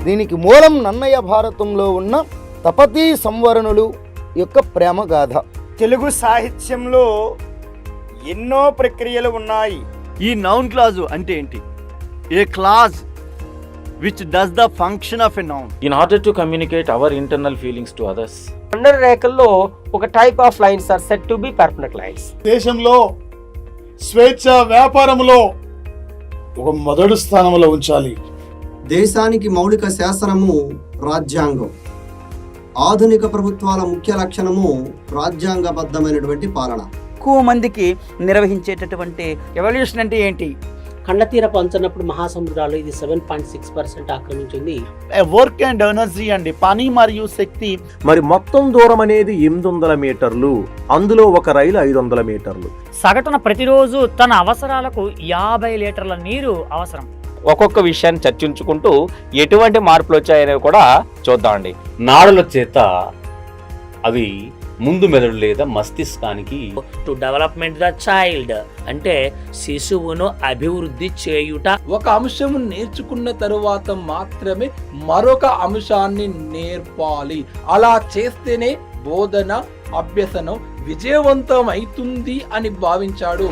దీనికి మూలం నన్నయ్య భారతంలో ఉన్న తపతీ సంవరణులు యొక్క ప్రేమ గాథ. తెలుగు సాహిత్యంలో ఎన్నో ప్రక్రియలు ఉన్నాయి. ఈ నౌన్ క్లాజు అంటే ఏంటి? A clause which does the function of a noun in order to communicate our internal feelings to others. ఖండన రేఖల్లో ఒక type of lines are set to be permanent lines. దేశంలో స్వేచ్ఛ వ్యాపారంలో ఒక మొదటి స్థానంలో ఉంచాలి. దేశానికి మౌలిక శాసనము రాజ్యాంగం. ఆధునిక ప్రభుత్వాల ముఖ్య లక్షణము రాజ్యాంగబద్ధమైనటువంటి పాలన. ఎక్కువ మందికి నిర్వహించేటటువంటి ఎవల్యూషన్ అంటే ఏంటి? ఖండతీర పంచినప్పుడు మహాసముద్రాలు ఇది 7.6% ఆక్రమించింది. వర్క్ అండ్ ఎనర్జీ అండి, పని మరియు శక్తి. మరి మొత్తం దూరం అనేది 800 మీటర్లు, అందులో ఒక రైలు 500 మీటర్లు. సగటున ప్రతిరోజు తన అవసరాలకు 50 లీటర్ల నీరు అవసరం. ఒక్కొక్క విషయాన్ని చర్చించుకుంటూ ఎటువంటి మార్పులు వచ్చాయనేవి కూడా చూద్దామండి. నాడుల చేత అవి ముందు మెదడు లేదా మస్తిష్కానికి టు డెవలప్మెంట్ ద చైల్డ్ అంటే శిశువును అభివృద్ధి చేయుట. ఒక అంశం నేర్చుకున్న తరువాత మాత్రమే మరొక అంశాన్ని నేర్పాలి. అలా చేస్తేనే బోధన అభ్యసనం విజయవంతం అవుతుంది అని భావించాడు.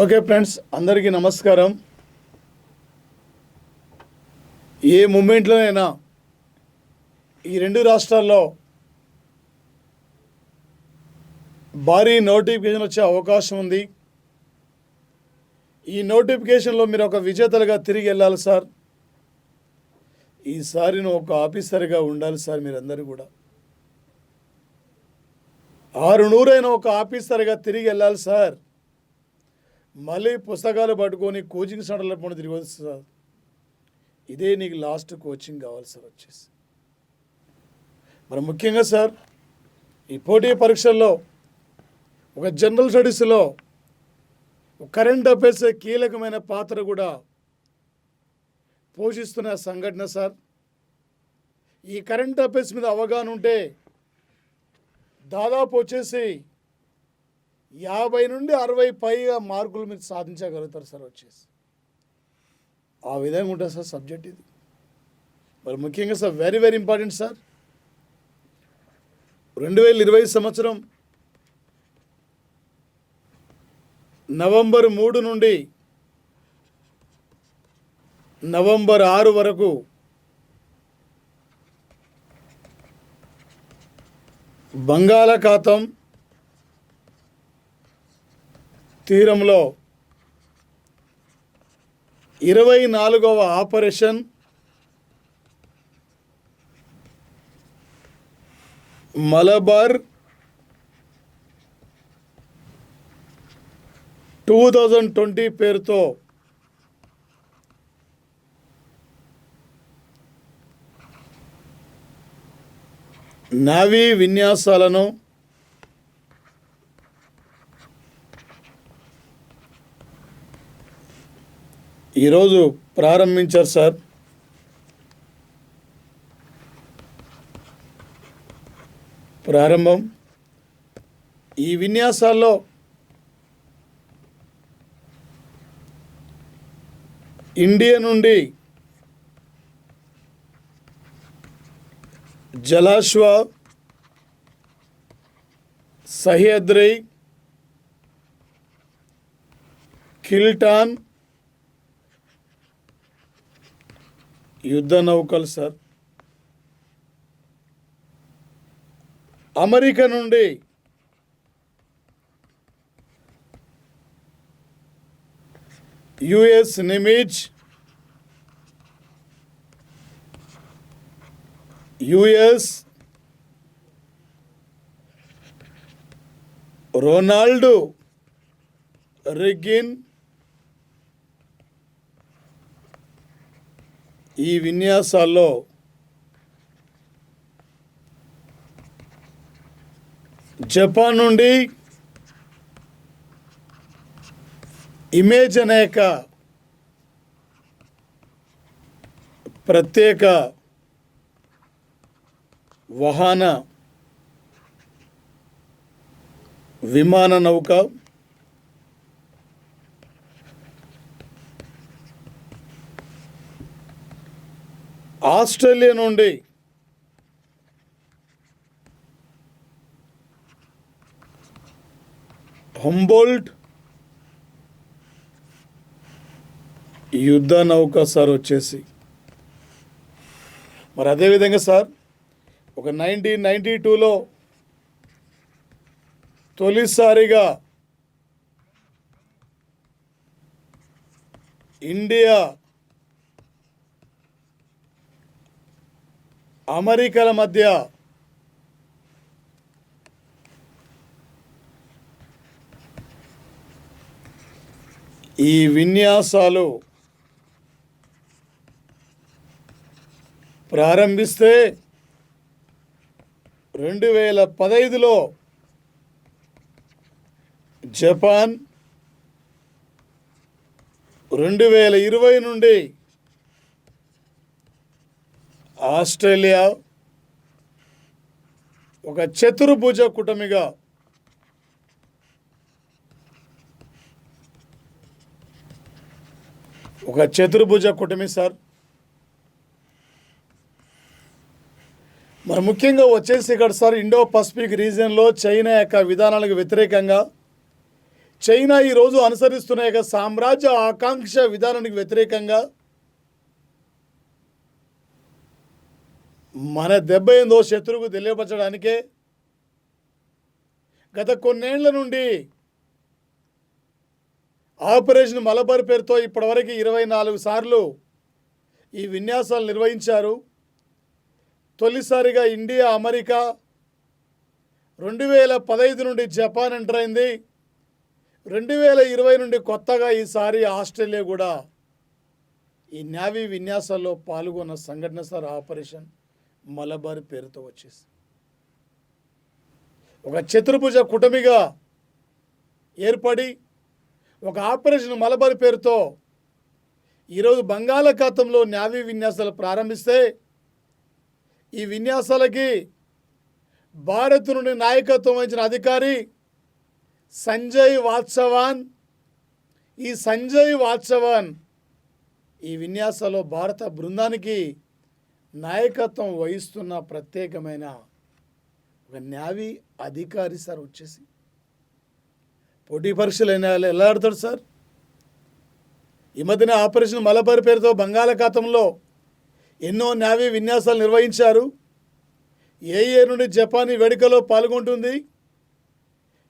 ఓకే ఫ్రెండ్స్, అందరికీ నమస్కారం. ఏ మూమెంట్లోనైనా ఈ రెండు రాష్ట్రాల్లో భారీ నోటిఫికేషన్ వచ్చే అవకాశం ఉంది. ఈ నోటిఫికేషన్లో మీరు ఒక విజేతలుగా తిరిగి వెళ్ళాలి సార్. ఈసారి నువ్వు ఒక ఆఫీసర్గా ఉండాలి సార్. మీరందరూ కూడా 600 ఒక ఆఫీసర్గా తిరిగి వెళ్ళాలి సార్. మళ్ళీ పుస్తకాలు పట్టుకొని కోచింగ్ సెంటర్లో పోనీ తిరిగి వస్తుంది సార్. ఇదే నీకు లాస్ట్ కోచింగ్ కావాలి సార్ వచ్చేసి. మరి ముఖ్యంగా సార్ ఈ పోటీ పరీక్షల్లో ఒక జనరల్ స్టడీస్లో కరెంట్ అఫైర్స్ కీలకమైన పాత్ర కూడా పోషిస్తున్న సంఘటన సార్. ఈ కరెంట్ అఫైర్స్ మీద అవగాహన ఉంటే దాదాపు వచ్చేసి 50 నుండి 60 పైగా మార్కులు మీరు సాధించగలుగుతారు సార్ వచ్చేసి. ఆ విధంగా ఉంటుంది సార్ సబ్జెక్ట్ ఇది. మరి ముఖ్యంగా sir very very important sir. 2020 సంవత్సరం నవంబర్ 3 నుండి నవంబర్ 6 వరకు బంగాళాఖాతం తీరంలో 24వ ఆపరేషన్ మలబార్ 2020 పేరుతో నావీ విన్యాసాలను ఈరోజు ప్రారంభించారు సార్. ప్రారంభం ఈ విన్యాసాల్లో ఇండియా నుండి జలాశ్వ, సహ్యాద్రి, కిల్టాన్ యుద్ధ నౌకలు సార్. అమెరికా నుండి యుఎస్ నిమిజ్, యుఎస్ రొనాల్డ్ రీగన్ ఈ విన్యాసాల్లో జపాన్ నుండి ఇమేజ్ అనేక ప్రత్యేక వాహన విమాన నౌక ఆస్ట్రేలియా నుండి హంబోల్ట్ యుద్ధ నౌక సార్ వచ్చేసి. మరి అదేవిధంగా సార్ ఒక 1992లో తొలిసారిగా ఇండియా అమెరికాల మధ్య ఈ విన్యాసాలు ప్రారంభిస్తే 2015లో జపాన్, 2020 నుండి ఆస్ట్రేలియా ఒక చతుర్భుజ కూటమిగా సార్. మరి ముఖ్యంగా వచ్చేసి ఇక్కడ సార్ ఇండో పసిఫిక్ రీజియన్లో చైనా యొక్క విధానాలకు వ్యతిరేకంగా, చైనా ఈరోజు అనుసరిస్తున్న యొక్క సామ్రాజ్య ఆకాంక్ష విధానానికి వ్యతిరేకంగా మన దెబ్బ ఏందో శత్రువుకు తెలియపరచడానికే గత కొన్నేళ్ల నుండి ఆపరేషన్ మలబార్ పేరుతో ఇప్పటివరకు 24 సార్లు ఈ విన్యాసాలు నిర్వహించారు. తొలిసారిగా ఇండియా, అమెరికా, 2015 నుండి జపాన్ ఎంటర్ అయింది. 2020 నుండి కొత్తగా ఈసారి ఆస్ట్రేలియా కూడా ఈ నేవీ విన్యాసాల్లో పాల్గొన్న సంఘటన సార్ ఆపరేషన్ మలబార్ పేరుతో వచ్చేసి ఒక చతుర్భుజ కూటమిగా ఏర్పడి ఒక ఆపరేషన్ మలబార్ పేరుతో ఈరోజు బంగాళాఖాతంలో నేవీ విన్యాసాలు ప్రారంభిస్తే ఈ విన్యాసాలకి భారత్ నుండి నాయకత్వం వహించిన అధికారి సంజయ్ వాత్సవాన్. ఈ సంజయ్ వాత్సవాన్ ఈ విన్యాసాల్లో భారత బృందానికి నాయకత్వం వహిస్తున్న ప్రత్యేకమైన ఒక నేవీ అధికారి సార్ వచ్చేసి. పోటీ పరీక్షలు ఎలా ఆడతాడు సార్? ఈ మధ్యన ఆపరేషన్ మలబార్ పేరుతో బంగాళాఖాతంలో ఎన్నో నేవీ విన్యాసాలు నిర్వహించారు. ఏ ఇయర్ నుండి జపాన్ ఈ వేడుకలో పాల్గొంటుంది,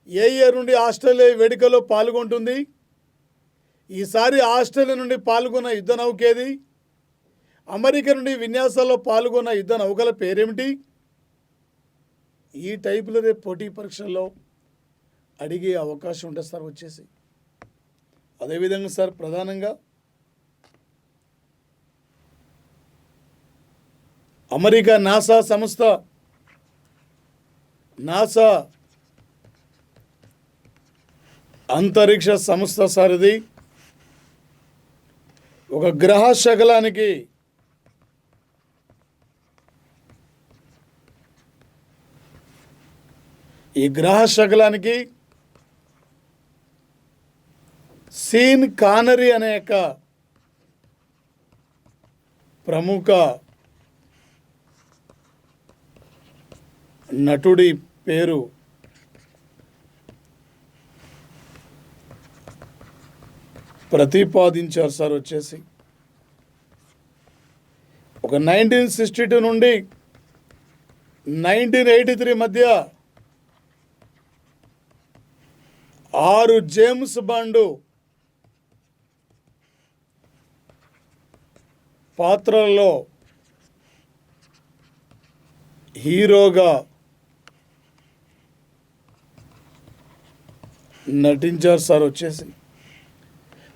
ఏ ఇయర్ నుండి ఆస్ట్రేలియా ఈ వేడుకలో పాల్గొంటుంది. ఈసారి ఆస్ట్రేలియా నుండి పాల్గొన్న యుద్ధ నౌకేది, అమెరికా నుండి విన్యాసాల్లో పాల్గొన్న యుద్ధ నౌకల పేరేమిటి? ఈ టైపులో రేపు పోటీ పరీక్షల్లో అడిగే అవకాశం ఉంటుంది సార్ వచ్చేసి. అదేవిధంగా సార్ ప్రధానంగా అమెరికా నాసా సంస్థ, నాసా అంతరిక్ష సంస్థ సార్ ఇది ఒక గ్రహ శకలానికి ఈ గ్రహ శకలానికి సీన్ కానరీ అనే ఒక ప్రముఖ నటుడి పేరు ప్రతిపాదించారు సార్ వచ్చేసి. ఒక 1962 నుండి 1983 మధ్య 6 జేమ్స్ బాండ్ పాత్రల్లో హీరోగా నటించారు సార్ వచ్చేసి.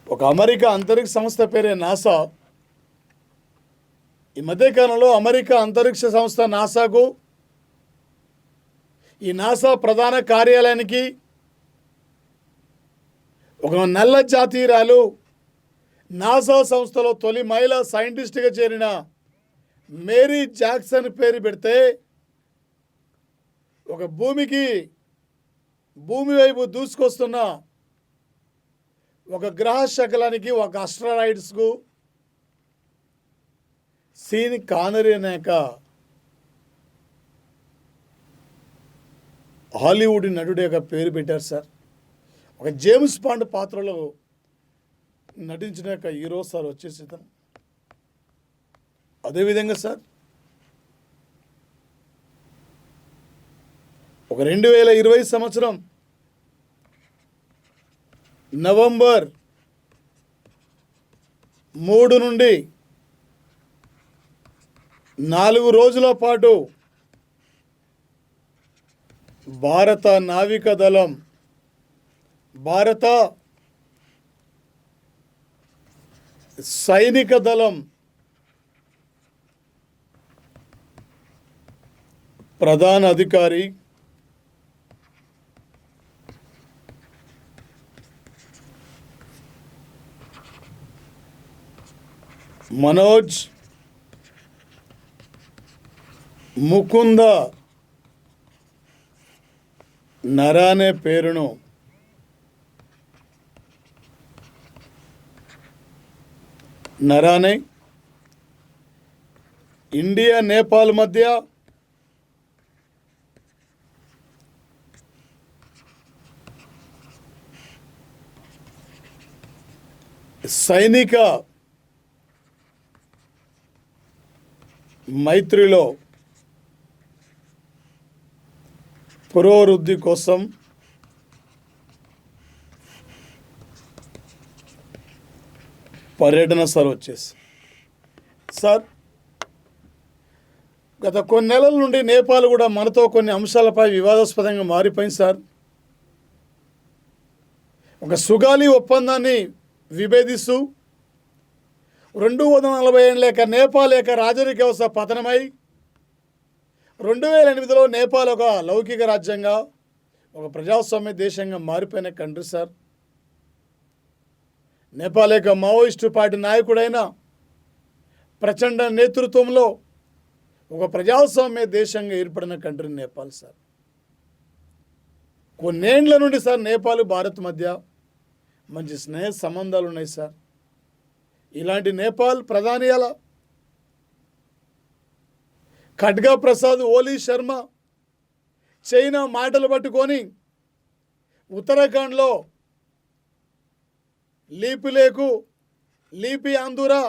ఒక అమెరికా అంతరిక్ష సంస్థ పేరే నాసా. ఈ మధ్యకాలంలో అమెరికా అంతరిక్ష సంస్థ నాసాకు ఈ నాసా ప్రధాన కార్యాలయానికి ఒక నల్ల జాతీయురాలు, నాసా సంస్థలో తొలి మహిళా సైంటిస్ట్గా చేరిన మేరీ జాక్సన్ పేరు పెడితే ఒక భూమి వైపు దూసుకొస్తున్న ఒక గ్రహ శకలానికి, ఒక అస్ట్రాయిడ్స్కు సీన్ కానరీ అనేక హాలీవుడ్ నటుడి యొక్క పేరు పెట్టారు సార్. ఒక జేమ్స్ బాండ్ పాత్రలో నటించిన యొక్క హీరో సార్ వచ్చేసి ఇతను. అదేవిధంగా సార్ ఒక 2020 సంవత్సరం నవంబర్ 3 నుండి 4 రోజుల పాటు భారత నావికాదళం, భారత సైనిక దళం ప్రధాన అధికారి మనోజ్ ముకుంద నరానే పేరును నరానే ఇండియా నేపాల్ మధ్య సైనిక మైత్రిలో పురోవృద్ధి కోసం పర్యటన సార్ వచ్చేసి సార్ గత కొన్ని నెలల నుండి నేపాల్ కూడా మనతో కొన్ని అంశాలపై వివాదాస్పదంగా మారిపోయింది సార్. ఒక సుగాలి ఒప్పందాన్ని విభేదిస్తూ 240 ఏళ్ళ యొక్క నేపాల్ యొక్క రాజరిక వ్యవస్థ పతనమై 2008లో నేపాల్ ఒక లౌకిక రాజ్యంగా, ఒక ప్రజాస్వామ్య దేశంగా మారిపోయిన కంట్రీ సార్. నేపాల్ యొక్క మావోయిస్టు పార్టీ నాయకుడైన ప్రచండ నేతృత్వంలో ఒక ప్రజాస్వామ్య దేశంగా ఏర్పడిన కంట్రీ నేపాల్ సార్. కొన్నేండ్ల నుండి సార్ నేపాల్ భారత్ మధ్య మంచి స్నేహ సంబంధాలు ఉన్నాయి సార్. ఇలాంటి నేపాల్ ప్రధాని అలా ఖడ్గా ప్రసాద్ ఓలీ శర్మ చైనా మాటలు పట్టుకొని ఉత్తరాఖండ్లో లీపిలేకు, లీపి ఆందూరా,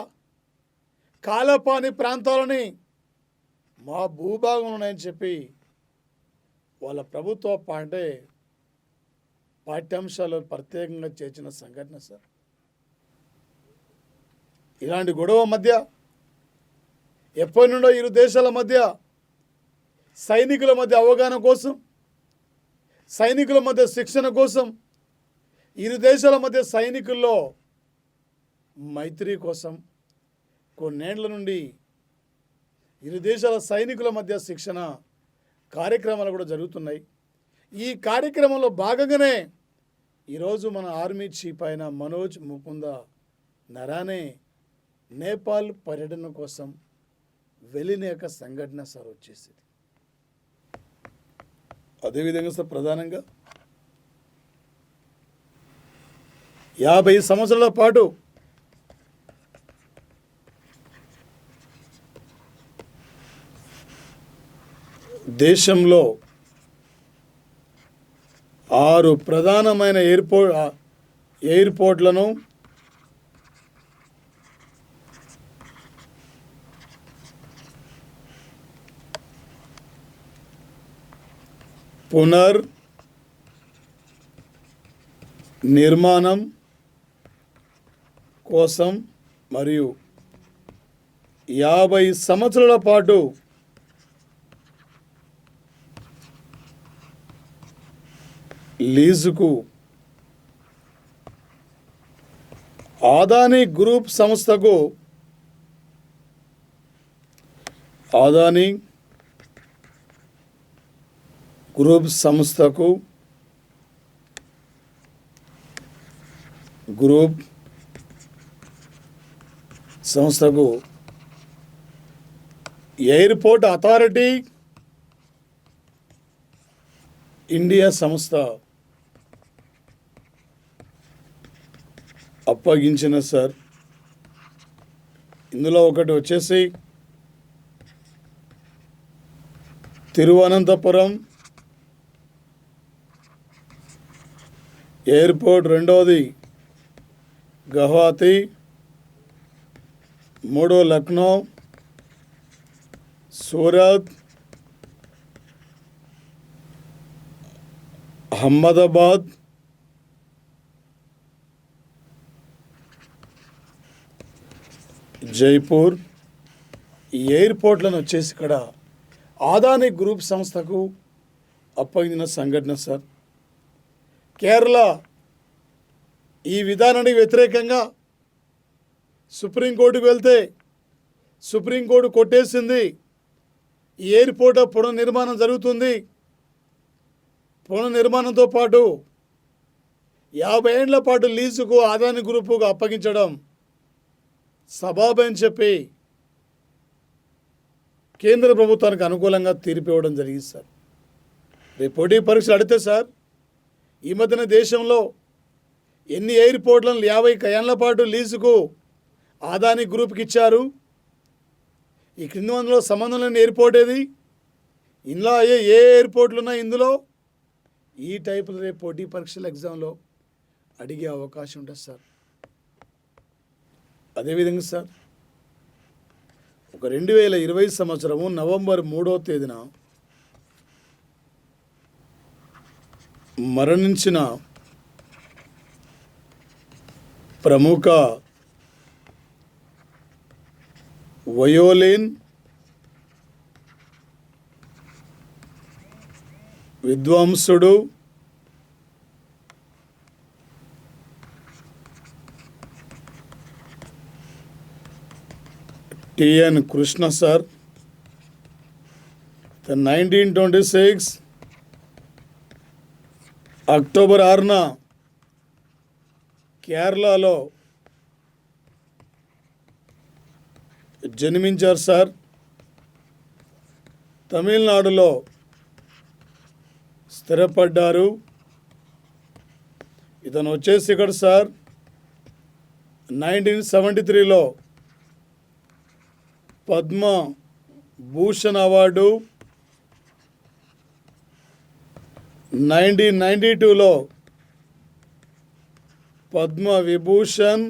కాలపాని ప్రాంతాలని మా భూభాగం ఉన్నాయని చెప్పి వాళ్ళ ప్రభుత్వ పాఠ్యాంశాలు ప్రత్యేకంగా చేర్చిన సంఘటన సార్. ఇలాంటి గొడవ మధ్య ఎప్పటి నుండో ఇరు దేశాల మధ్య సైనికుల మధ్య అవగాహన కోసం, సైనికుల మధ్య శిక్షణ కోసం, ఇరు దేశాల మధ్య సైనికుల్లో మైత్రి కోసం కొన్నేళ్ల నుండి ఇరు దేశాల సైనికుల మధ్య శిక్షణ కార్యక్రమాలు కూడా జరుగుతున్నాయి. ఈ కార్యక్రమంలో భాగంగానే ఈరోజు మన ఆర్మీ చీఫ్ అయిన మనోజ్ ముకుంద నరానే నేపాల్ పర్యటన కోసం వెళ్ళిన యొక్క సంఘటన సార్ వచ్చేసింది. అదేవిధంగా సార్ ప్రధానంగా 50 సంవత్సరాల పాటు దేశంలో 6 ప్రధానమైన ఎయిర్పోర్ట్లను నిర్మాణం కోసం మరియు 50 సంవత్సరాల పాటు లీజుకు అదానీ గ్రూప్ సంస్థకు అదానీ గ్రూప్ సంస్థకు ఎయిర్పోర్ట్ అథారిటీ ఇండియా సంస్థ అప్పగించిన సార్. ఇందులో ఒకటి వచ్చేసి తిరువనంతపురం ఎయిర్పోర్ట్, రెండవది గౌహతి, మూడో లక్నో, సూరత్, అహ్మదాబాద్, జైపూర్. ఈ ఎయిర్పోర్ట్లను వచ్చేసి ఇక్కడ ఆదాని గ్రూప్ సంస్థకు అప్పగించిన సంఘటన సార్. కేరళ ఈ విధానానికి వ్యతిరేకంగా సుప్రీంకోర్టుకు వెళ్తే సుప్రీంకోర్టు కొట్టేసింది. ఈ ఎయిర్పోర్ట్ పునర్నిర్మాణం జరుగుతుంది. పునర్నిర్మాణంతో పాటు 50 ఏళ్ల పాటు లీజుకు ఆదాని గ్రూపుకు అప్పగించడం సబబని చెప్పి కేంద్ర ప్రభుత్వానికి అనుకూలంగా తీర్పు ఇవ్వడం జరిగింది సార్. రేపు పోటీ పరీక్షలు అడిగితే సార్, ఈ మధ్యన దేశంలో ఎన్ని ఎయిర్పోర్ట్లను 50 ఏళ్ల పాటు లీజుకు ఆదాని గ్రూప్కి ఇచ్చారు, ఈ క్రింది మందిలో సంబంధం లేని ఎయిర్పోర్ట్ ఏది, ఇందులో ఏ ఎయిర్పోర్ట్లు ఉన్నాయి, ఇందులో ఈ టైపులు రేపు పోటీ పరీక్షల ఎగ్జామ్లో అడిగే అవకాశం ఉంటుంది సార్. అదేవిధంగా సార్, ఒక 2020 సంవత్సరము నవంబర్ 3వ తేదీన మరణించిన ప్రముఖ వయోలిన్ విద్వాంసుడు టిఎన్ కృష్ణ సార్ 1926 అక్టోబర్ 6న కేరళలో జన్మించారు సార్. తమిళనాడులో స్థిరపడ్డారు. ఇతను వచ్చేసి ఇక్కడ సార్ 1973లో పద్మ భూషణ్ అవార్డు, 1992లో పద్మ విభూషణ్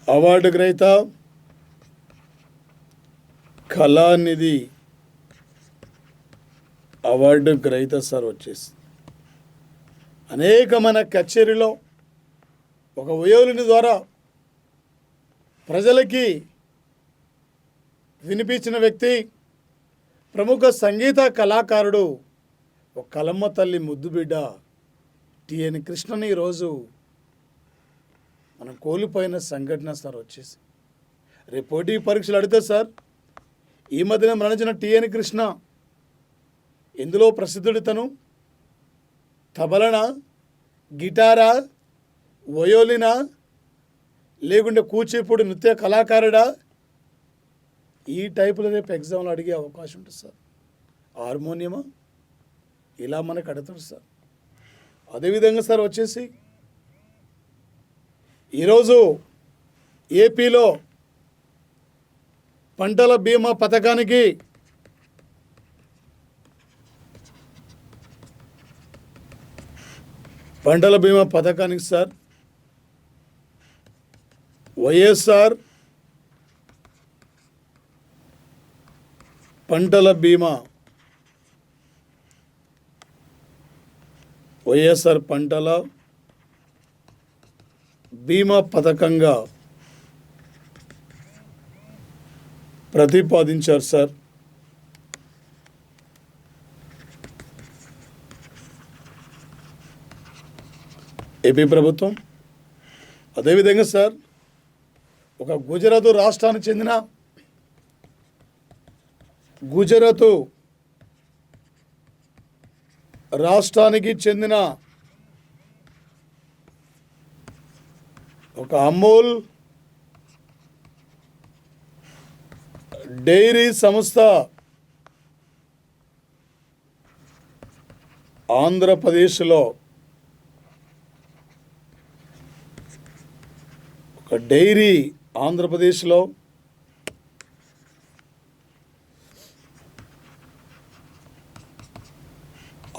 అవార్డు గ్రహీత, కళానిధి అవార్డు గ్రహీత సార్. వచ్చేసి అనేకమైన కచేరీలో ఒక వయోలిని ద్వారా ప్రజలకి వినిపించిన వ్యక్తి, ప్రముఖ సంగీత కళాకారుడు, ఒక కలమ్మ తల్లి ముద్దుబిడ్డ టిఎన్ కృష్ణని ఈరోజు మనం కోల్పోయిన సంఘటన సార్. వచ్చేసి రేపు పోటీ పరీక్షలు అడిగితే సార్, ఈ మధ్యన మరణించిన టిఎన్ కృష్ణ ఎందులో ప్రసిద్ధుడు? తను తబలనా, గిటారా, వయోలినా, లేకుంటే కూచిపూడి నృత్య కళాకారుడా? ఈ టైపులో రేపు ఎగ్జామ్లో అడిగే అవకాశం ఉంటుంది సార్. హార్మోనియమా, ఇలా మనకు అడుగుతారు సార్. అదేవిధంగా సార్ వచ్చేసి ఈరోజు ఏపీలో పంటల బీమా పథకానికి సార్ వైఎస్ఆర్ పంటల బీమా పథకంగా ప్రతిపాదించారు సార్. ఏపీ ప్రభుత్వం. అదేవిధంగా సార్, ఒక గుజరాత్ రాష్ట్రానికి చెందిన గుజరాత్ రాష్ట్రానికి చెందిన ఒక అమూల్ డైరీ సంస్థ ఆంధ్రప్రదేశ్లో ఒక డైరీ ఆంధ్రప్రదేశ్లో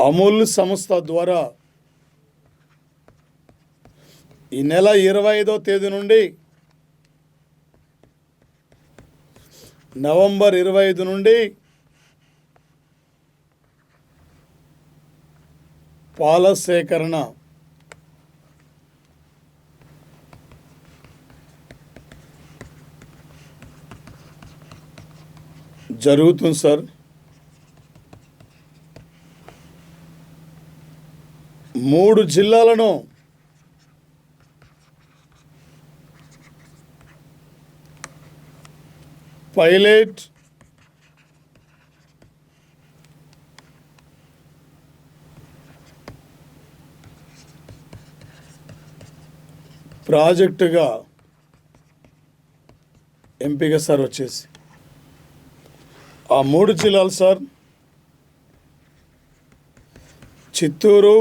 అమూల్ సంస్థ ద్వారా ఈ నెల 25వ తేదీ నుండి నవంబర్ 25 నుండి పాల సేకరణ జరుగుతుంది సార్. 3 జిల్లాలను పైలట్ ప్రాజెక్టుగా ఎంపిక సార్ వచ్చేసి ఆ 3 జిల్లాలు సార్ చిత్తూరు,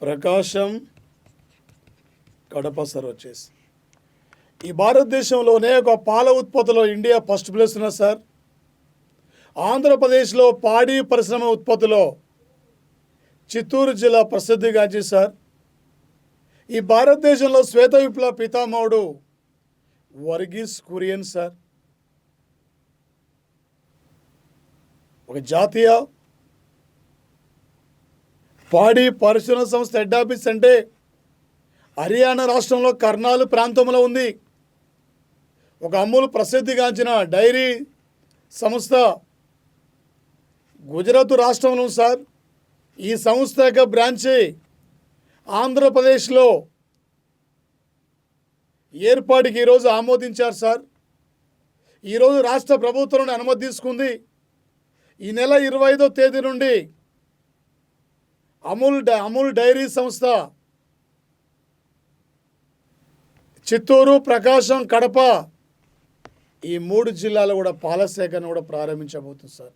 ప్రకాశం, కడప సార్ వచ్చేసి. ఈ భారతదేశంలోనే ఒక పాల ఉత్పత్తిలో ఇండియా ఫస్ట్ ప్లేస్ ఉన్నది సార్. ఆంధ్రప్రదేశ్లో పాడి పరిశ్రమ ఉత్పత్తిలో చిత్తూరు జిల్లా ప్రసిద్ధిగాంచి సార్. ఈ భారతదేశంలో శ్వేత విప్లవ పితామహుడు వర్గీస్ కురియన్ సార్. ఒక జాతీయ పాడి పరిశోధన సంస్థ హెడ్ ఆఫీస్ అంటే హర్యానా రాష్ట్రంలో కర్నాలు ప్రాంతంలో ఉంది. ఒక అమూల్ ప్రసిద్ధిగాంచిన డైరీ సంస్థ గుజరాత్ రాష్ట్రంలో సార్. ఈ సంస్థ యొక్క బ్రాంచి ఆంధ్రప్రదేశ్లో ఏర్పాటుకి ఈరోజు ఆమోదించారు సార్. ఈరోజు రాష్ట్ర ప్రభుత్వం నుండి అనుమతి తీసుకుంది. ఈ నెల 25వ తేదీ నుండి అమూల్ డైరీ సంస్థ చిత్తూరు, ప్రకాశం, కడప ఈ 3 జిల్లాలు కూడా పాల సేకరణ కూడా ప్రారంభించబోతుంది సార్.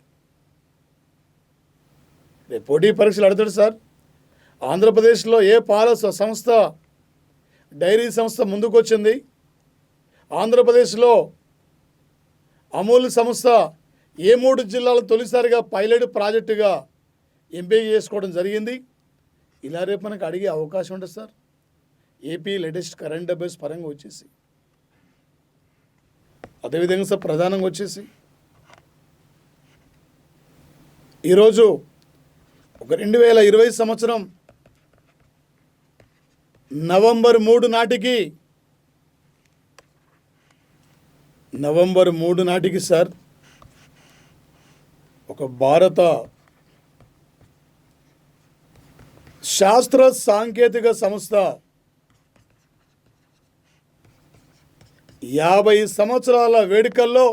రేపు పోటీ పరీక్షలు అడుగుతాడు సార్. ఆంధ్రప్రదేశ్లో ఏ పాల సంస్థ డైరీ సంస్థ ముందుకు వచ్చింది, ఆంధ్రప్రదేశ్లో అమూల్ సంస్థ ఏ 3 జిల్లాలు తొలిసారిగా పైలట్ ప్రాజెక్టుగా ఎంపిక చేసుకోవడం జరిగింది. ఇలా రేపు మనకు అడిగే అవకాశం ఉంటుంది sir. AP latest current affairs పరంగా వచ్చేసి అదేవిధంగా సార్ ప్రధానంగా వచ్చేసి ఈరోజు ఒక 2020 సంవత్సరం నవంబర్ 3 నాటికి సార్ ఒక భారత శాస్త్ర సాంకేతిక సంస్థ 50 సంవత్సరాల వేడుకల్లో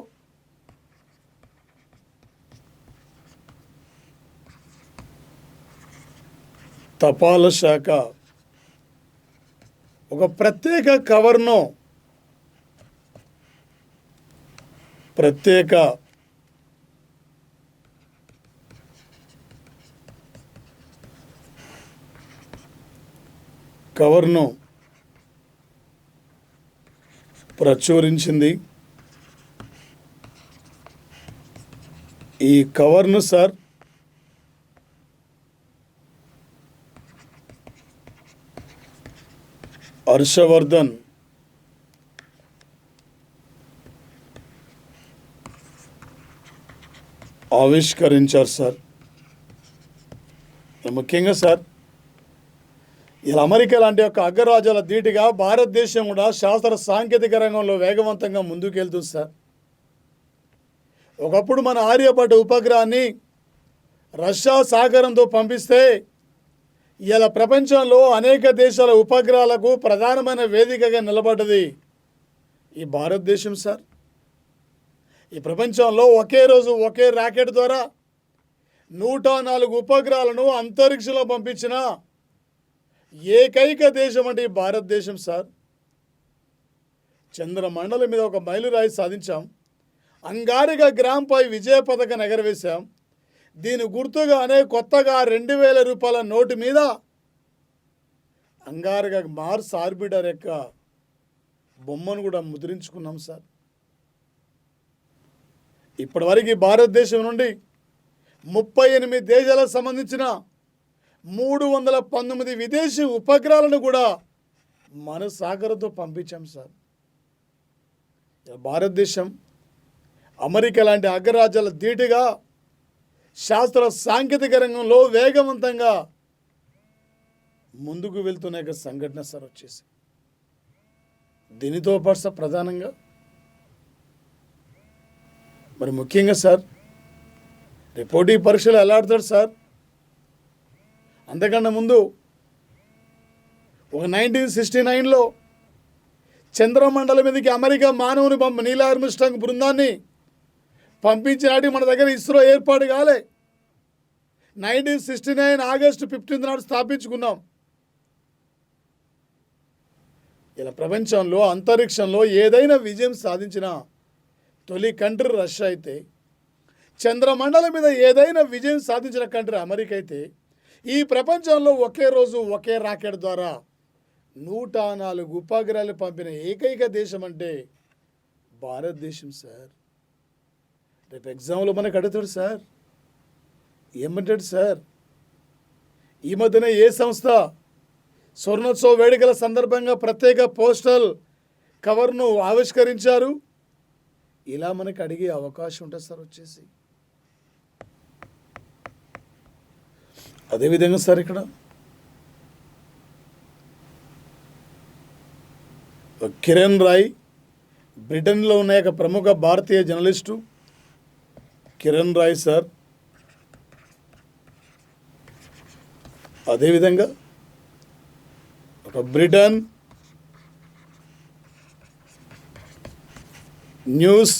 తపాలా శాఖ ఒక ప్రత్యేక కవర్ను ప్రచురించింది. ఈ కవర్ను సార్ హర్షవర్ధన్ ఆవిష్కరించారు సార్. ముఖ్యంగా సార్ ఇలా అమెరికా లాంటి యొక్క అగ్రరాజ్యాల ధీటుగా భారతదేశం కూడా శాస్త్ర సాంకేతిక రంగంలో వేగవంతంగా ముందుకెళ్తుంది సార్. ఒకప్పుడు మన ఆర్యభట్ట ఉపగ్రహాన్ని రష్యా సహకారంతో పంపిస్తే ఇలా ప్రపంచంలో అనేక దేశాల ఉపగ్రహాలకు ప్రధానమైన వేదికగా నిలబడ్డది ఈ భారతదేశం సార్. ఈ ప్రపంచంలో ఒకే రోజు ఒకే రాకెట్ ద్వారా 104 ఉపగ్రహాలను అంతరిక్షంలో పంపించిన ఏకైక దేశం అంటే ఈ భారతదేశం సార్. చంద్రమండలం మీద ఒక మైలురాయి సాధించాం. అంగారిక గ్రాంపై విజయ పథకం ఎగరవేశాం. దీని గుర్తుగానే కొత్తగా 2000 రూపాయల నోటు మీద అంగారిక మార్స్ ఆర్బిటర్ యొక్క బొమ్మను కూడా ముద్రించుకున్నాం సార్. ఇప్పటివరకు భారతదేశం నుండి 38 దేశాలకు సంబంధించిన 319 విదేశీ ఉపగ్రహాలను కూడా మన సాగరంతో పంపించాం సార్. భారతదేశం అమెరికా లాంటి అగ్రరాజ్యాల ధీటుగా శాస్త్ర సాంకేతిక రంగంలో వేగవంతంగా ముందుకు వెళ్తున్న యొక్క సంఘటన సార్ వచ్చేసి. దీనితో పాటు సార్ ప్రధానంగా మరి ముఖ్యంగా సార్ పోటీ పరీక్షలు ఎలా ఆడతాడు సార్. అంతకన్నా ముందు ఒక 1969లో చంద్రమండలం మీదకి అమెరికా మానవుని నీల్ ఆర్మ్స్ట్రాంగ్ బృందాన్ని పంపించినాటి మన దగ్గర ఇస్రో ఏర్పాటు కాలే. 1969 ఆగస్టు 15 నాడు స్థాపించుకున్నాం. ఇలా ప్రపంచంలో అంతరిక్షంలో ఏదైనా విజయం సాధించిన తొలి కంట్రీ రష్యా అయితే, చంద్రమండలం మీద ఏదైనా విజయం సాధించిన కంట్రీ అమెరికా అయితే, ఈ ప్రపంచంలో ఒకే రోజు ఒకే రాకెట్ ద్వారా 104 ఉపగ్రహాలు పంపిన ఏకైక దేశం అంటే భారతదేశం సార్. రేపు ఎగ్జామ్లో మనకు అడుగుతాడు సార్, ఏమంటాడు సార్, ఈ మధ్యన ఏ సంస్థ స్వర్ణోత్సవ వేడుకల సందర్భంగా ప్రత్యేక పోస్టల్ కవర్ను ఆవిష్కరించారు, ఇలా మనకు అడిగే అవకాశం ఉంటుంది సార్ వచ్చేసి. అదేవిధంగా సార్ ఇక్కడ కిరణ్ రాయ్, బ్రిటన్లో ఉన్న ఒక ప్రముఖ భారతీయ జర్నలిస్టు కిరణ్ రాయ్ సార్. అదేవిధంగా ఒక బ్రిటన్ న్యూస్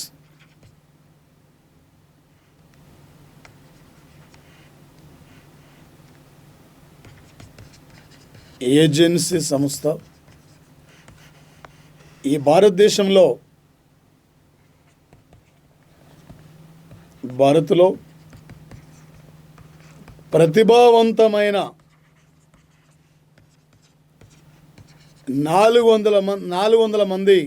ఏజెన్సీ సంస్థ ఈ భారతదేశంలో భారత్లో ప్రతిభావంతమైన 400 మంది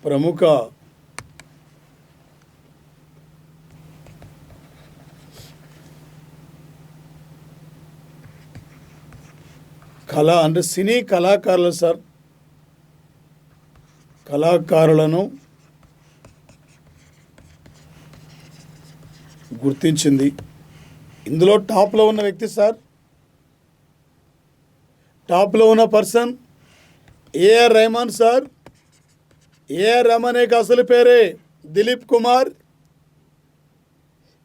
ప్రముఖ అంటే సినీ కళాకారులు సార్, కళాకారులను గుర్తించింది. ఇందులో టాప్లో ఉన్న వ్యక్తి సార్, టాప్లో ఉన్న పర్సన్ ఏఆర్ రెహమాన్ సార్. ఏఆర్ రెహమాన్ యొక్క అసలు పేరే దిలీప్ కుమార్.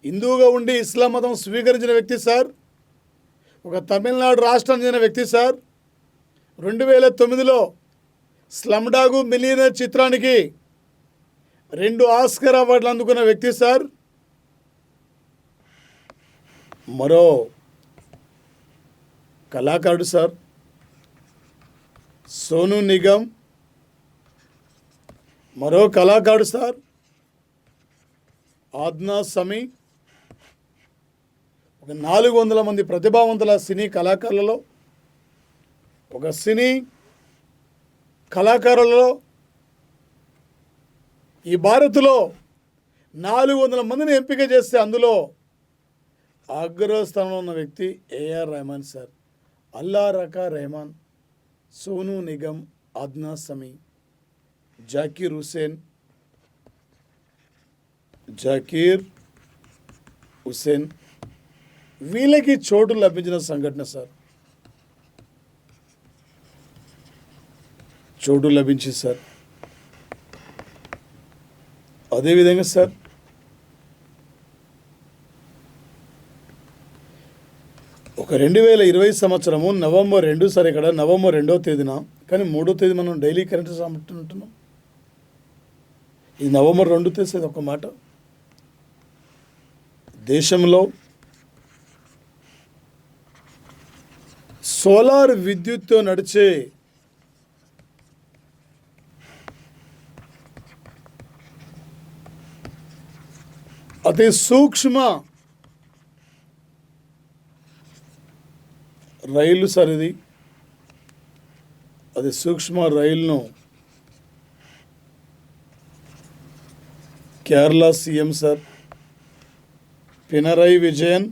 హిందువుగా ఉండి ఇస్లాం మతం స్వీకరించిన వ్యక్తి సార్. ఒక తమిళనాడు రాష్ట్రానికి చెందిన వ్యక్తి సార్. 2009లో స్లమ్ డాగ్ మిలియనర్ చిత్రానికి 2 ఆస్కర్ అవార్డులు అందుకున్న వ్యక్తి సార్. మరో కళాకారుడు సార్ సోనూ నిగమ్. మరో కళాకారుడు సార్ ఆద్నా సమీ. ఒక 400 మంది ప్రతిభావంతుల సినీ కళాకారులలో, ఒక సినీ కళాకారులలో ఈ భారత్లో 400 మందిని ఎంపిక చేస్తే అందులో అగ్రస్థానంలో ఉన్న వ్యక్తి ఏఆర్ రెహమాన్ సార్. అల్లా రకా రెహమాన్, సోనూ నిగమ్, ఆద్నా సమీ, జాకీర్ హుసేన్ వీళ్ళకి చోటు లభించిన సంఘటన సార్. చోటు లభించింది సార్. అదేవిధంగా సార్ ఒక 2020 సంవత్సరము నవంబర్ 2 సార్, ఇక్కడ నవంబర్ 2వ తేదీన, కానీ 3వ తేదీ మనం డైలీ కరెంట్ ఉంటున్నాం. ఈ నవంబర్ 2 తెలిసేది ఒక మాట, దేశంలో సోలార్ విద్యుత్తో నడిచే అతి సూక్ష్మ రైలు సార్ ఇది. అది సూక్ష్మ రైలును Kerala CM sir Pinarayi Vijayan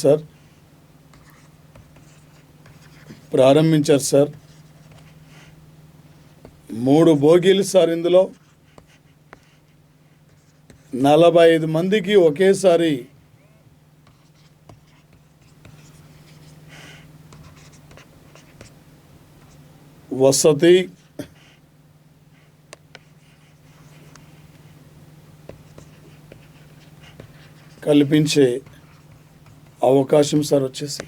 sir ప్రారంభించారు సార్. 3 బోగీలు సార్. ఇందులో 45 మందికి ఒకేసారి వసతి, కల్పించే అవకాశం సార్ వచ్చేసి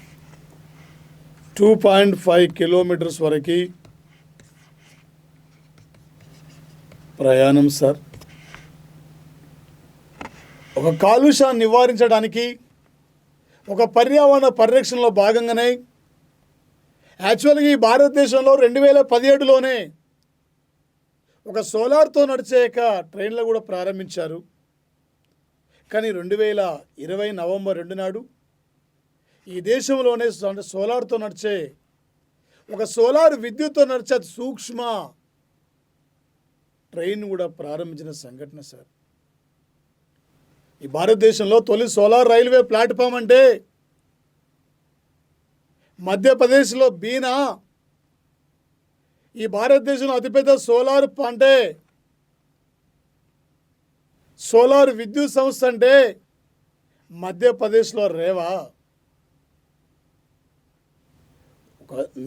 2.5 కిలోమీటర్స్ వరకు ప్రయాణం సార్. ఒక కాలుష్యాన్ని నివారించడానికి, ఒక పర్యావరణ పరిరక్షణలో భాగంగానే యాక్చువల్గా ఈ భారతదేశంలో 2017లోనే ఒక సోలార్తో నడిచే ట్రైన్లు కూడా ప్రారంభించారు. కానీ 2020 నవంబర్ 2 నాడు ఈ దేశంలోనే సోలార్తో నడిచే ఒక సోలార్ విద్యుత్తో నడిచే సూక్ష్మ ట్రైన్ కూడా ప్రారంభించిన సంఘటన సార్. ఈ భారతదేశంలో తొలి సోలార్ రైల్వే ప్లాట్ఫామ్ అంటే మధ్యప్రదేశ్లో బీనా. ఈ భారతదేశంలో అతిపెద్ద సోలార్ అంటే సోలార్ విద్యుత్ సంస్థ అంటే మధ్యప్రదేశ్లో రేవా.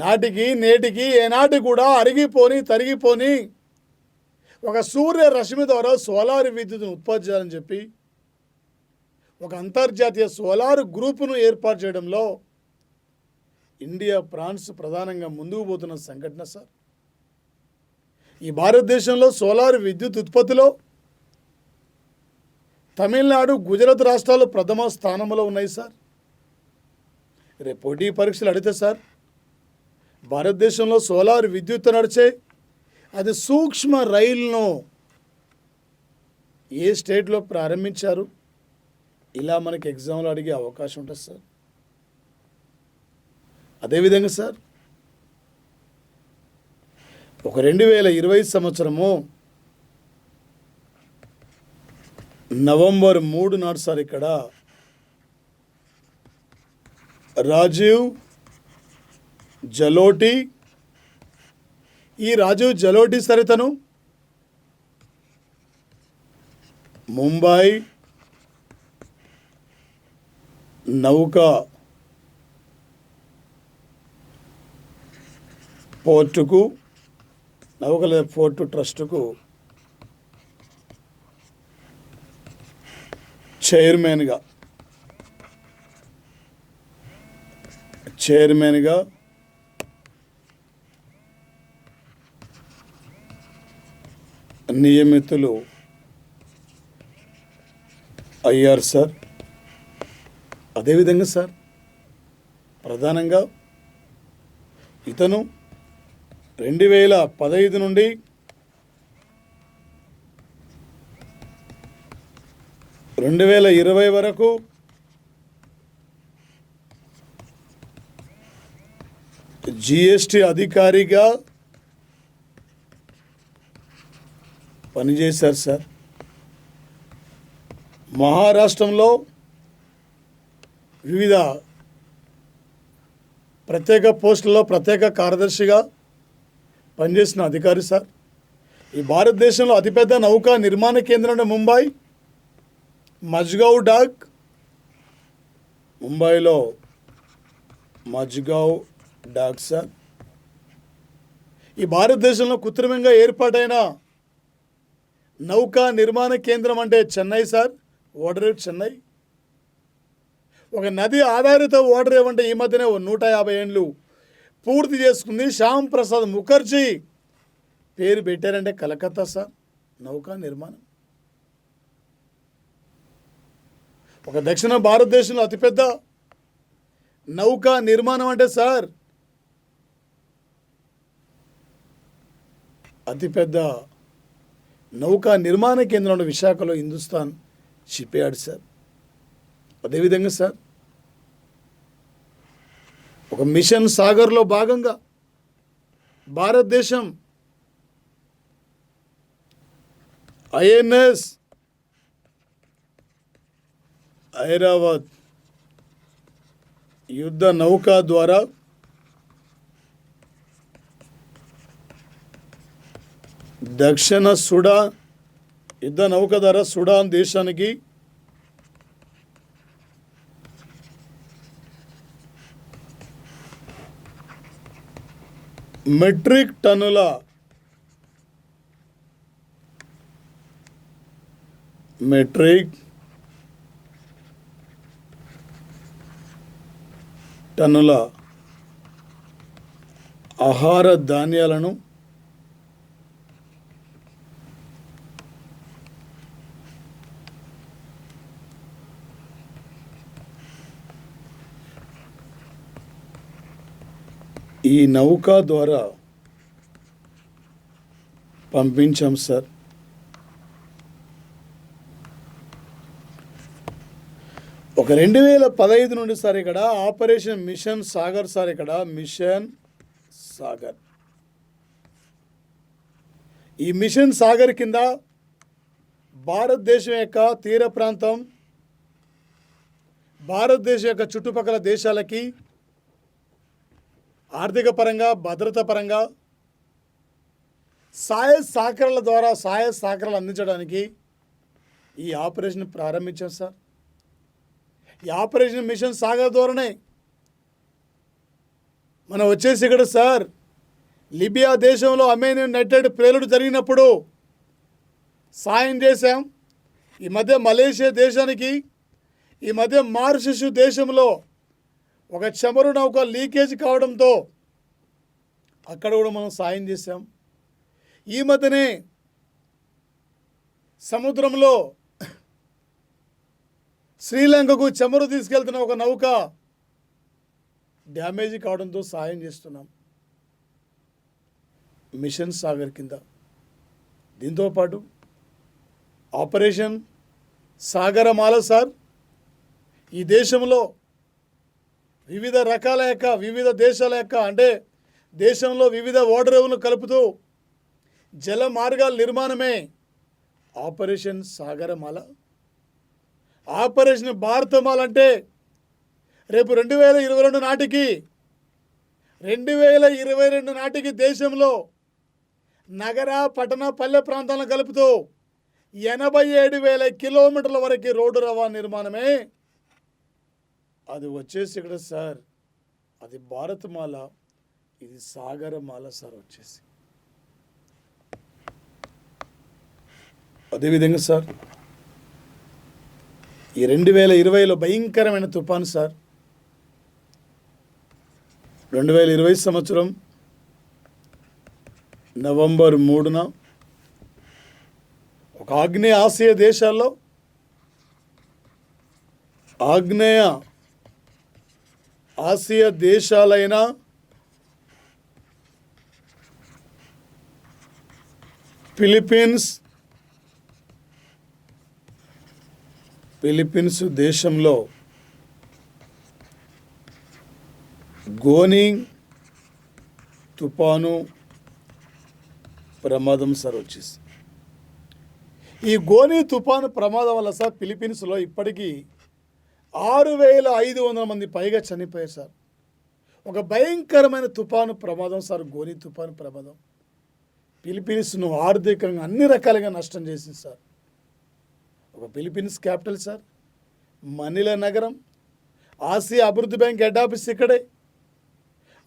నాటికి నేటికి ఏనాటి కూడా అరిగిపోని తరిగిపోని ఒక సూర్య రశ్మి ద్వారా సోలార్ విద్యుత్తును ఉత్పత్తి చేయాలని చెప్పి ఒక అంతర్జాతీయ సోలార్ గ్రూపును ఏర్పాటు చేయడంలో ఇండియా, ఫ్రాన్స్ ప్రధానంగా ముందుకు పోతున్న సంఘటన సార్. ఈ భారతదేశంలో సోలార్ విద్యుత్ ఉత్పత్తిలో తమిళనాడు, గుజరాత్ రాష్ట్రాలు ప్రథమ స్థానంలో ఉన్నాయి సార్. రేపు పోటీ పరీక్షలు అడిగితే సార్, భారతదేశంలో సోలార్ విద్యుత్ నడిచే అది సూక్ష్మ రైలును ఏ స్టేట్లో ప్రారంభించారు, ఇలా మనకి ఎగ్జామ్లో అడిగే అవకాశం ఉంటుంది సార్. అదేవిధంగా సార్, ఒక 2020 సంవత్సరము నవంబర్ 3 నాడు సార్ ఇక్కడ రాజీవ్ జలోటి, ఈ రాజీవ్ జలోటి సార్ ఇతను ముంబై నౌకా పోర్టుకు, నౌకల పోర్టు ట్రస్టుకు చైర్మన్గా నియమితులు అయ్యారు సార్. అదేవిధంగా సార్, ప్రధానంగా ఇతను 2015 నుండి 2020 వరకు జిఎస్టి అధికారిగా పనిచేశారు సార్. మహారాష్ట్రంలో వివిధ ప్రత్యేక పోస్టుల్లో ప్రత్యేక కార్యదర్శిగా పనిచేసిన అధికారి సార్. ఈ భారతదేశంలో అతిపెద్ద నౌకా నిర్మాణ కేంద్రం ముంబై మజ్గావ్ డాక్, ముంబైలో మజ్గావ్ డాక్ సార్. ఈ భారతదేశంలో కృత్రిమంగా ఏర్పాటైన నౌకా నిర్మాణ కేంద్రం అంటే చెన్నై సార్, ఓడరేవ్ చెన్నై. ఒక నది ఆధారిత ఓడరేవ్ అంటే ఈ మధ్యనే 150 ఏళ్ళు పూర్తి చేసుకుంది శ్యామ్ ప్రసాద్ ముఖర్జీ. పేరు పెట్టారంటే కలకత్తా సార్ నౌకా నిర్మాణం. ఒక దక్షిణ భారతదేశంలో అతిపెద్ద నౌకా నిర్మాణం అంటే సార్ అతిపెద్ద నౌకా నిర్మాణ కేంద్రం విశాఖలో హిందుస్థాన్ షిప్ యార్డ్ సార్. అదేవిధంగా సార్ ఒక మిషన్ సాగర్లో భాగంగా భారతదేశం ఐఎన్ఎస్ ఐరావత్ యుద్ధ నౌక ద్వారా దక్షిణ సుడాన్ యుద్ధ నౌక ద్వారా సుడాన్ దేశానికి మెట్రిక్ టన్నుల ఆహార ధాన్యాలను ఈ నౌక ద్వారా పంపించాం సార్. ఒక 2015 నుండి సార్ ఇక్కడ ఆపరేషన్ మిషన్ సాగర్ సార్. ఇక్కడ మిషన్ సాగర్, ఈ మిషన్ సాగర్ కింద భారతదేశం యొక్క తీర ప్రాంతం, భారతదేశం యొక్క చుట్టుపక్కల దేశాలకి ఆర్థిక పరంగా భద్రత పరంగా సహాయ సహకారాలు అందించడానికి ఈ ఆపరేషన్ ప్రారంభించాం సార్. ఈ ఆపరేషన్ మిషన్ సాగర్ ద్వారానే మనం వచ్చేసి ఇక్కడ సార్ లిబియా దేశంలో అమెనియన్ నైట్రేట్ ప్రేలుడు జరిగినప్పుడు సాయం చేశాం. ఈ మధ్య మలేషియా దేశానికి, ఈ మధ్య మారిషస్ దేశంలో ఒక చమురు నౌక లీకేజ్ కావడంతో అక్కడ కూడా మనం సాయం చేశాం. ఈ మధ్యనే సముద్రంలో శ్రీలంకకు చమురు తీసుకెళ్తున్న ఒక నౌక డ్యామేజ్ కావడంతో సాయం చేస్తున్నాం మిషన్ సాగర్ కింద. దీంతోపాటు ఆపరేషన్ సాగరమాల సార్ ఈ దేశంలో వివిధ రకాల యొక్క వివిధ దేశాల యొక్క అంటే దేశంలో వివిధ ఓడరేవులను కలుపుతూ జల మార్గాల నిర్మాణమే ఆపరేషన్ సాగరమాల. ఆపరేషన్ భారతమాల అంటే రేపు 2022 నాటికి దేశంలో నగర పట్టణ పల్లె ప్రాంతాలను కలుపుతూ 87,000 కిలోమీటర్ల వరకు రోడ్డు రవాణా నిర్మాణమే. అది వచ్చేసి ఇక్కడ సార్ అది భారతమాల, ఇది సాగరమాల సార్ వచ్చేసి. అదేవిధంగా సార్ ఈ 2020లో భయంకరమైన తుఫాను సార్. 2020 సంవత్సరం నవంబర్ 3న ఒక ఆగ్నేయ ఆసియా దేశాల్లో ఆగ్నేయ ఆసియా దేశాలైన ఫిలిప్పీన్స్ దేశంలో గోని తుఫాను ప్రమాదం సార్ వచ్చేసి. ఈ గోని తుఫాను ప్రమాదం వల్ల సార్ ఫిలిప్పీన్స్లో ఇప్పటికీ 6,500 మంది పైగా చనిపోయారు సార్. ఒక భయంకరమైన తుఫాను ప్రమాదం సార్ గోని తుఫాను ప్రమాదం. ఫిలిప్పీన్స్ను ఆర్థికంగా అన్ని రకాలుగా నష్టం చేసింది సార్. ఒక ఫిలిప్పీన్స్ క్యాపిటల్ సార్ మనీలా నగరం, ఆసియా అభివృద్ధి బ్యాంక్ హెడ్ ఆఫీస్ ఇక్కడే,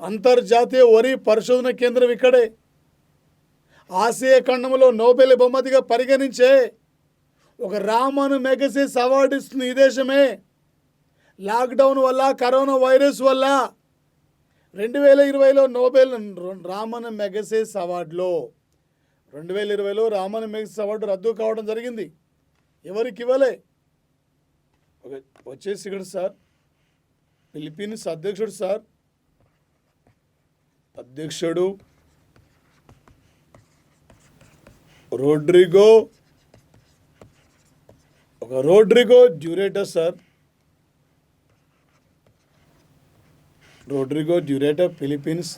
అంతర్జాతీయ వరి పరిశోధన కేంద్రం ఇక్కడే, ఆసియా ఖండంలో నోబెల్ బహుమతిగా పరిగణించే ఒక రామన్ మెగసెస్ అవార్డు ఇస్తుంది ఈ దేశమే. లాక్డౌన్ వల్ల, కరోనా వైరస్ వల్ల 2020లో నోబెల్ రామన్ మెగసెస్ అవార్డులో 2020లో రామన్ మెగసెస్ అవార్డు రద్దు కావడం జరిగింది. ఎవరికి ఇవ్వలే. వచ్చేసి ఇక్కడ సార్ ఫిలిప్పీన్స్ అధ్యక్షుడు సార్, అధ్యక్షుడు Rodrigo Duterte sir, Rodrigo Duterte Philippines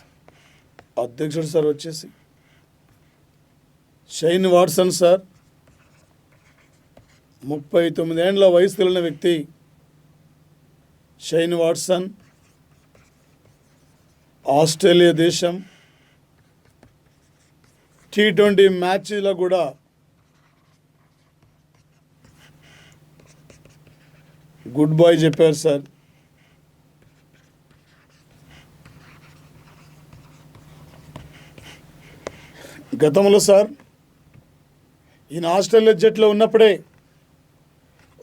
అధ్యక్షుడు సార్. వచ్చేసి షైన్ వాట్సన్ సార్, 39 ఏండ్ల వయసు కలిగిన వ్యక్తి షైన్ వాట్సన్, ఆస్ట్రేలియా దేశం T20 మ్యాచ్లో కూడా గుడ్ బాయ్ చెప్పారు సార్. గతంలో సార్ ఈయన ఆస్ట్రేలియా జట్టులో ఉన్నప్పుడే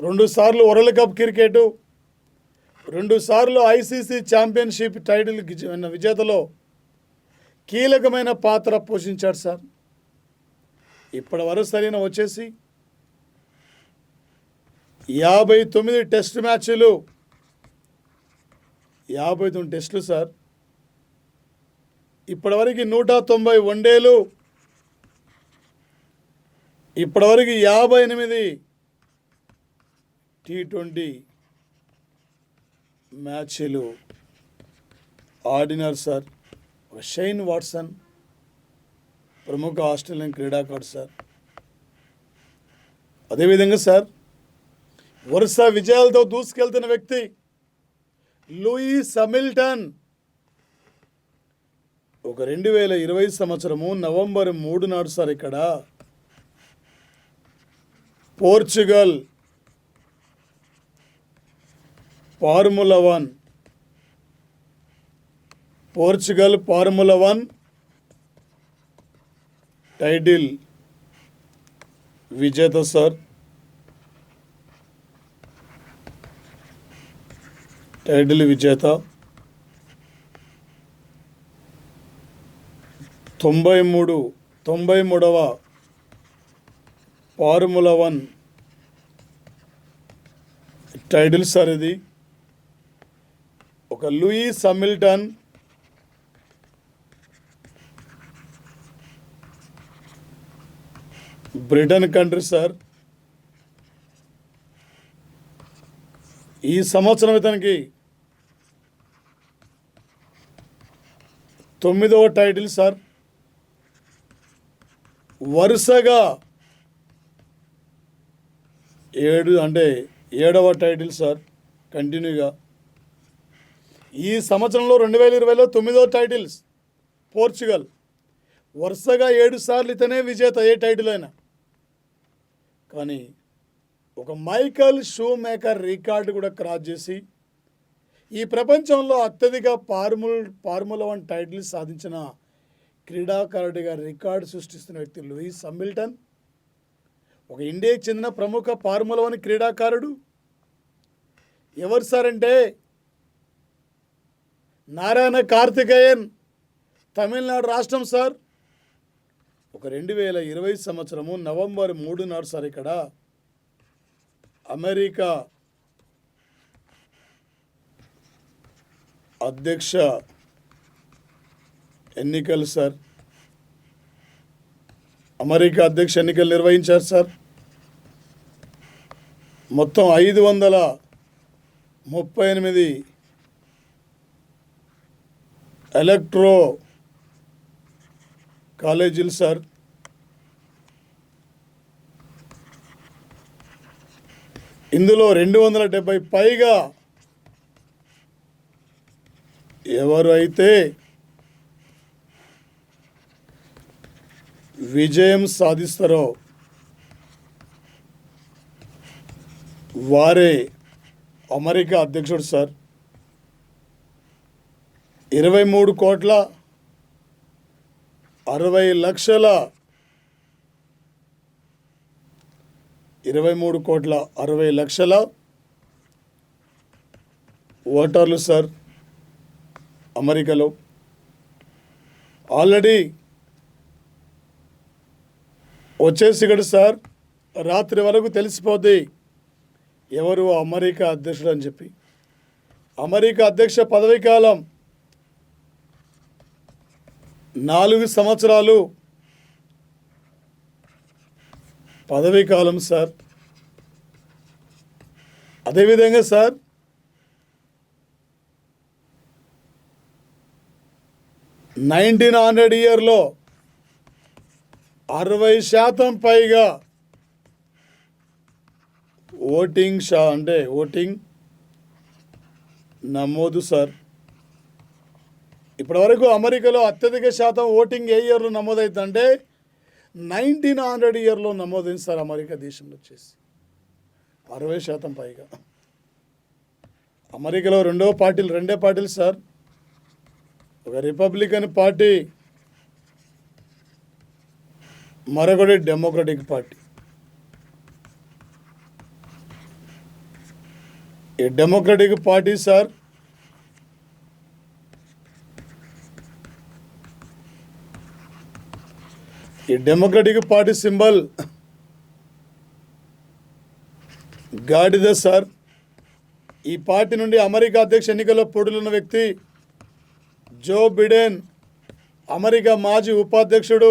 2 సార్లు వరల్డ్ కప్ క్రికెట్, 2 సార్లు ICC ఛాంపియన్షిప్ టైటిల్ విజేతలో కీలకమైన పాత్ర పోషించాడు సార్. ఇప్పటి వరకు సరైన వచ్చేసి 59 టెస్ట్ మ్యాచ్లు, 59 టెస్టులు సార్. ఇప్పటివరకు 190 వన్డేలు, ఇప్పటివరకు 58 T20 మ్యాచ్లు ఆడినారు సార్. షైన్ వాట్సన్ ప్రముఖ ఆస్ట్రేలియన్ క్రీడాకారుడు సార్. అదేవిధంగా సార్ వరుస విజయాలతో దూసుకెళ్తున్న వ్యక్తి లూయిస్ హామిల్టన్. 2020 సంవత్సరము నవంబర్ 3 నాడు సార్ ఇక్కడ పోర్చుగల్ ఫార్ములా 1 టైటిల్ విజేత సార్. టైటిల్ విజేత 93వ ఫార్ములా 1 టైటిల్ సార్. ఇది ఒక Lewis Hamilton Britain country sir. ఈ సంవత్సరం ఇతనికి 9వ టైటిల్ సార్. వరుసగా 7వ టైటిల్ సార్ కంటిన్యూగా. ఈ సంవత్సరంలో 2020లో 9వ టైటిల్స్ పోర్చుగల్. వరుసగా 7 సార్లు ఇతనే విజేత ఏ టైటిల్ అయినా. కానీ ఒక మైకల్ షూమేకర్ రికార్డు కూడా క్రాస్ చేసి ఈ ప్రపంచంలో అత్యధిక ఫార్ములా 1 టైటిల్ సాధించిన క్రీడాకారుడిగా రికార్డు సృష్టిస్తున్న వ్యక్తి లూయిస్ హామిల్టన్. ఒక ఇండియాకి చెందిన ప్రముఖ ఫార్ములా 1 క్రీడాకారుడు. ఎవరు సార్ అంటే నారాయణ కార్తికేయన్, తమిళనాడు రాష్ట్రం సార్. 2020 సంవత్సరము నవంబర్ 3 నాడు సార్ ఇక్కడ అమెరికా అధ్యక్ష ఎన్నికలు సార్. అమెరికా అధ్యక్ష ఎన్నికలు నిర్వహించారు సార్. మొత్తం 538 ఎలక్ట్రో కాలేజీలు సార్. ఇందులో 270 పైగా ఎవరు అయితే విజయం సాధిస్తారో వారే అమెరికా అధ్యక్షుడు సార్. 23 కోట్ల 60 లక్షల 23 కోట్ల 60 లక్షల ఓటర్లు సార్. అమెరికాలో ఆల్రెడీ వచ్చేసి ఇక్కడ సార్ రాత్రి వరకు తెలిసిపోద్ది ఎవరు అమెరికా అధ్యక్షుడు అని చెప్పి. అమెరికా అధ్యక్ష పదవీ కాలం 4 సంవత్సరాలు పదవీ కాలం సార్. అదేవిధంగా సార్ 1900 ఇయర్లో 60% పైగా ఓటింగ్ నమోదు సార్. ఇప్పటివరకు అమెరికాలో అత్యధిక శాతం ఓటింగ్ ఏ ఇయర్లో నమోదవుతుందంటే 1900 ఇయర్లో నమోదైంది సార్. అమెరికా దేశంలో వచ్చేసి 60% పైగా. అమెరికాలో రెండే పార్టీలు సార్. ఒక రిపబ్లికన్ పార్టీ, మరొకటి డెమోక్రటిక్ పార్టీ. ఈ డెమోక్రటిక్ పార్టీ సార్ సింబల్ గాడిద సార్. ఈ పార్టీ నుండి అమెరికా అధ్యక్ష ఎన్నికల్లో పోటీలున్న వ్యక్తి జో బిడెన్, అమెరికా మాజీ ఉపాధ్యక్షుడు.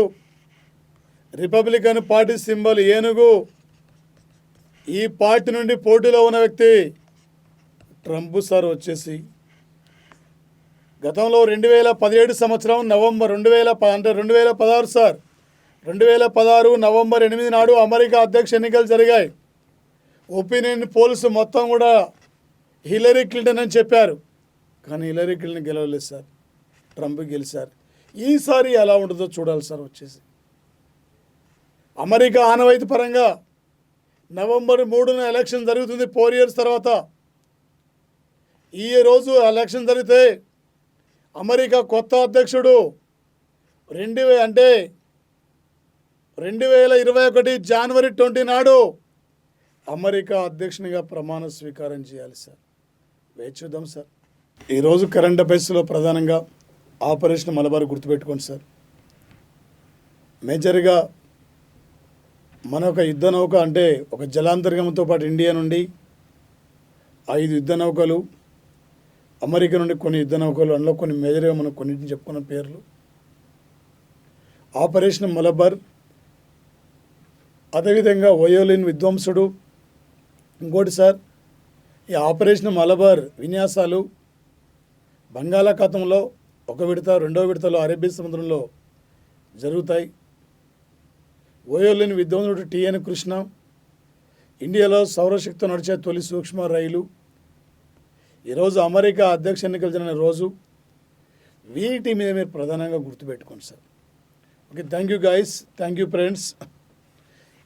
రిపబ్లికన్ పార్టీ సింబల్ ఏనుగు. ఈ పార్టీ నుండి పోటీలో ఉన్న వ్యక్తి ట్రంప్ సార్. వచ్చేసి గతంలో 2017 సంవత్సరం నవంబర్ 2016 సార్. 2016 నవంబర్ 8 నాడు అమెరికా అధ్యక్ష ఎన్నికలు జరిగాయి. ఒపీనియన్ పోల్స్ మొత్తం కూడా హిల్లరీ క్లింటన్ అని చెప్పారు, కానీ హిల్లరీ క్లింటన్ గెలవలేదు సార్. ట్రంప్ గెలిచారు. ఈసారి ఎలా ఉంటుందో చూడాలి సార్. వచ్చేసి అమెరికా ఆనవాయితీ పరంగా నవంబర్ 3న ఎలక్షన్ జరుగుతుంది 4 years తర్వాత. ఈ రోజు ఎలక్షన్ జరిగితే అమెరికా కొత్త అధ్యక్షుడు 2021 జనవరి 20 నాడు అమెరికా అధ్యక్షునిగా ప్రమాణ స్వీకారం చేయాలి సార్. వేచి చూద్దాం సార్. ఈరోజు కరెంట్ అఫైర్స్లో ప్రధానంగా ఆపరేషన్ మలబార్ గుర్తుపెట్టుకోండి సార్. మేజర్గా మన ఒక యుద్ధ నౌక అంటే ఒక జలాంతర్గంతో పాటు ఇండియా నుండి 5 యుద్ధ నౌకలు, అమెరికా నుండి కొన్ని యుద్ధ నౌకలు, అందులో కొన్ని మేజర్గా మనం కొన్నింటిని చెప్పుకున్న పేర్లు. ఆపరేషన్ మలబార్, అదేవిధంగా వయోలిన్ విధ్వంసుడు. ఇంకోటి సార్, ఈ ఆపరేషన్ మలబార్ విన్యాసాలు బంగాళాఖాతంలో ఒక విడత, రెండవ విడతలో అరేబియా సముద్రంలో జరుగుతాయి. వయోలిన్ విధ్వంసుడు TN కృష్ణ. ఇండియాలో సౌరశక్తితో నడిచే తొలి సూక్ష్మ రైలు. ఈరోజు అమెరికా అధ్యక్ష ఎన్నికలు జరిగిన రోజు. వీటి మీద మీరు ప్రధానంగా గుర్తుపెట్టుకోండి sir. Okay, thank you guys, thank you friends.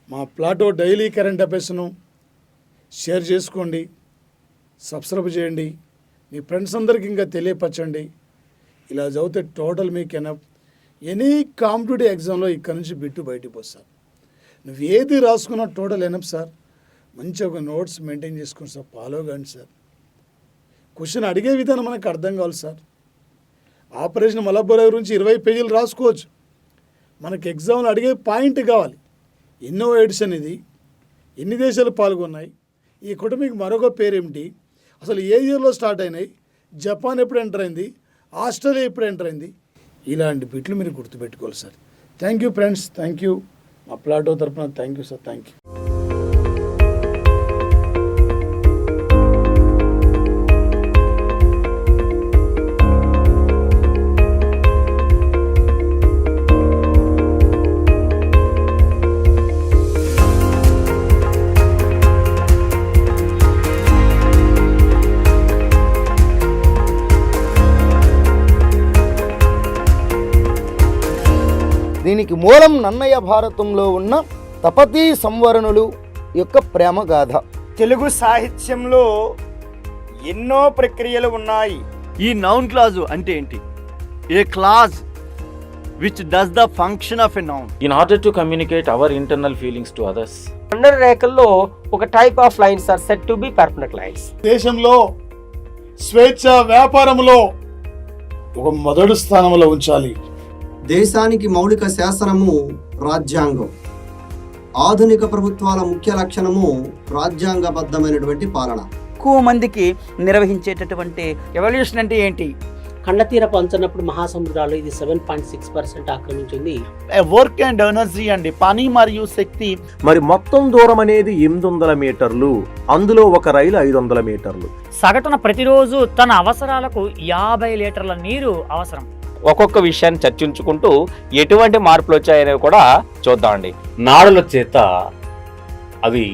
మా ప్లాటో డైలీ కరెంట్ అఫైర్స్ను షేర్ చేసుకోండి, సబ్స్క్రైబ్ చేయండి, మీ ఫ్రెండ్స్ అందరికీ ఇంకా తెలియపరచండి. ఇలా చదివితే టోటల్ మీకు ఎనీ కాంపిటేటివ్ ఎగ్జామ్లో ఇక్కడ నుంచి బిట్టు బయటికి పోస్తారు. నువ్వు ఏది రాసుకున్నా టోటల్ ఎనఫ్ సార్. మంచిగా ఒక నోట్స్ మెయింటైన్ చేసుకోండి సార్, ఫాలో కండి సార్. క్వశ్చన్ అడిగే విధానం మనకు అర్థం కావాలి సార్. ఆపరేషన్ మలబార్ గురించి 20 పేజీలు రాసుకోవచ్చు. మనకు ఎగ్జామ్లో అడిగే పాయింట్ కావాలి. ఎన్నో ఎడిషన్ ఇది, ఎన్ని దేశాలు పాల్గొన్నాయి, ఈ కూటమికి మరొక పేరేమిటి, అసలు ఏ ఇయర్లో స్టార్ట్ అయినాయి, జపాన్ ఎప్పుడు ఎంటర్ అయింది, ఆస్ట్రేలియా ఎప్పుడు ఎంటర్ అయింది, ఇలాంటి బిట్లు మీరు గుర్తుపెట్టుకోవాలి sir. Thank you friends, thank you. మా ప్లాటో తరఫున thank you sir, thank you. దీనికి మూలం నన్నయ్య భారతంలో ఉన్న తపతీ సంవరణులు యొక్క ప్రేమ గాథ. తెలుగు సాహిత్యంలో ఎన్నో ప్రక్రియలు ఉన్నాయి. ఈ నౌన్ క్లాజు అంటే ఏంటి? A clause which does the function of a noun in order to communicate our internal feelings to others. Under రేఖల్లో ఒక type of lines are set to be permanent lines. దేశంలో స్వేచ్ఛ వ్యాపారంలో ఒక మొదటి స్థానంలో ఉంచాలి. దేశానికి మౌలిక శాసనము రాజ్యాంగం. ఆధునిక ప్రభుత్వాల ముఖ్య లక్షణము రాజ్యాంగబద్ధమైనటువంటి పాలన. ఎక్కువ మందికి నిర్వహించేటటువంటి ఎవల్యూషన్ అంటే ఏంటి? ఖండతీర పంచినప్పుడు మహాసముద్రాలు ఇది 7.6% ఆక్రమించింది. వర్క్ అండ్ ఎనర్జీ అండి, పని మరియు శక్తి. మరి మొత్తం దూరం అనేది 800 మీటర్లు, అందులో ఒక రైలు 500 మీటర్లు. సగటున ప్రతిరోజు తన అవసరాలకు 50 లీటర్ల నీరు అవసరం. ఒక్కొక్క విషయాన్ని చర్చించుకుంటూ ఎటువంటి మార్పులు వచ్చాయనేవి కూడా చూద్దామండి. నాడుల చేత అవి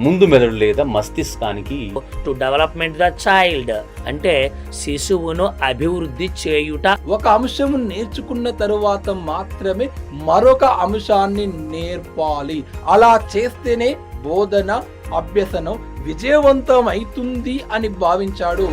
ముందు మెదడు లేదా మస్తిష్కానికి టు డెవలప్మెంట్ ద చైల్డ్ అంటే శిశువును అభివృద్ధి చేయుట. ఒక అంశము నేర్చుకున్న తరువాత మాత్రమే మరొక అంశాన్ని నేర్పాలి. అలా చేస్తేనే బోధన అభ్యసనం విజయవంతం అవుతుంది అని భావించాడు